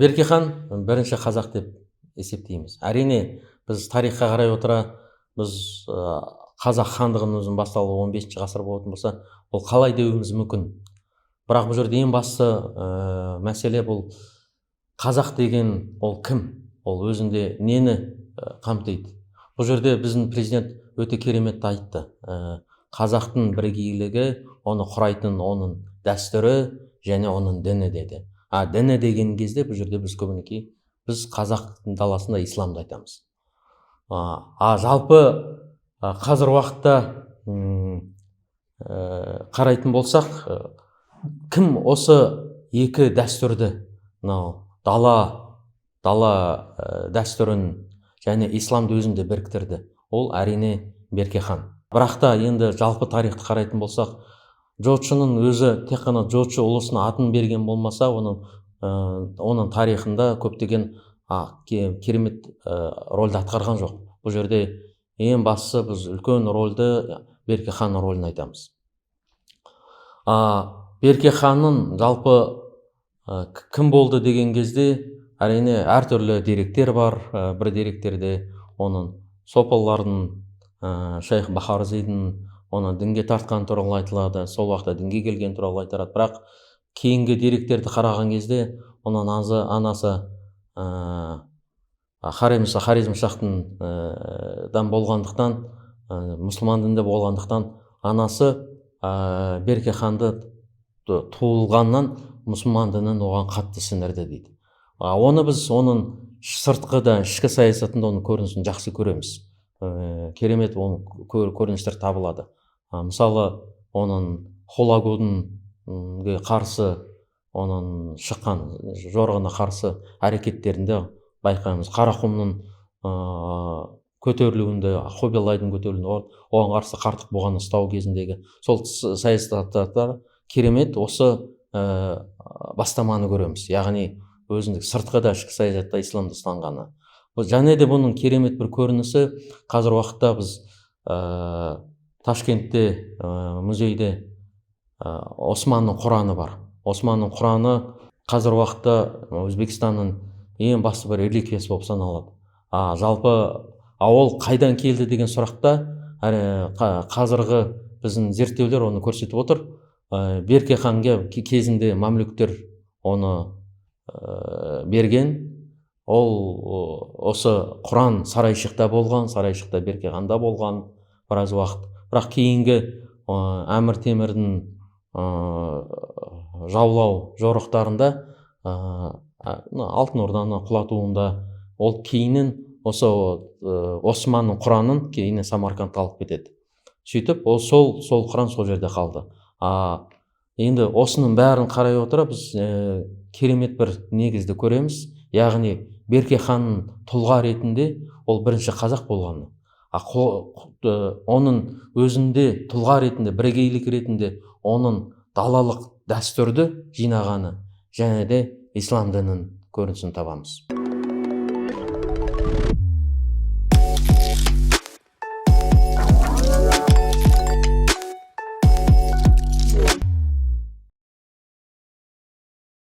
Берке хан бірінші қазақ деп есептейміз. Әрине, біз тарихқа қарай отыра, біз қазақ хандығының басталуы 15 ғасыр болатын болса, ол қалай деуіміз мүмкін. Бірақ бұл жерде ең басты мәселе бұл қазақ деген ол кім? Ол өзінде нені қамтиды? Бұл жерде біздің президент өте керемет айтты. Қазақтың бірегейлігі, оны құрайтын оның дәстүрі және оның діні деді. Діні деген кезде бұл жерде біз көбінесе біз қазақ даласында исламды айтамыз. Жалпы қазір уақытта қарайтын болсақ, кім осы екі дәстүрді, дала дәстүрін және исламды өзінде біріктірді? Ол әрине Берке хан. Бірақ та енді жалпы тарихты қарайтын болсақ, жошының өзі тек қана жошы ұлысына атын берген болмаса, оның тарихында көптеген керемет рөлді атқарған жоқ. Бұл жерде ең бастысы біз үлкен рөлді Берке хан рөлін айтамыз. Берке ханның жалпы кім болды деген кезде әрине әртүрлі деректер бар. Бір деректерде оның сопылардың, Шейх Бахарзидің оны дінге тартқан туралы айтылады, сол уақытта дінге келген туралы айтылады. Бірақ кейінгі деректерді қараған кезде оның анасы Хорезмшахтан болғандықтан, мұсылман дінінде болғандықтан, анасы Берке ханды туылғаннан мұсылман дінін оған қатты сіңірді дейді. Оны біз оның сыртқы да ішкі саясатында оның көрінісін жақсы көреміз. Керемет оның көріністер табылады. Мысалы, оның Хулагудың қарсы, оның шыққан жорығына қарсы әрекеттерінде байқаймыз. Қарақұмның көтерілуінде, Хубилайдың көтерілуінде, оған қарсы Қартық бұғаны ұстау кезіндегі сол саясаттар керемет осы бастаманы көреміз. Яғни өзіндік сыртқы да ішкі саясатта исламды ұстанғаны. Және де бұның керемет бір көрінісі, қазір уақытта біз Ташкентте музейде Османның Құраны бар. Османның Құраны қазір уақытта Өзбекстанның ең басты бір реликвиясы болып саналады. Жалпы ол қайдан келді деген сұрақта қазіргі біздің зерттеулер оны көрсетіп отыр. Берке ханға кезінде мамлюктер оны берген. Ол осы Құран сарайшықта болған, сарайшықта Берке ханда болған біраз уақыт. Бірақ кейінгі Әмір Темірдің жаулау жорықтарында, Алтын Орданы құлатуында, ол кейіннен осы Османның Құранын кейіннен Самарқандқа алып кетеді. Сөйтіп, сол Құран сол жерде қалды. Енді осының бәрін қарай отыра біз керемет бір негізді көреміз. Яғни Берке ханның тұлға ретінде ол бірінші қазақ болғаны. Оның өзінде тұлға ретінде, бірегейлік ретінде оның далалық дәстүрді жинағаны және де ислам дінінің көрінісін табамыз.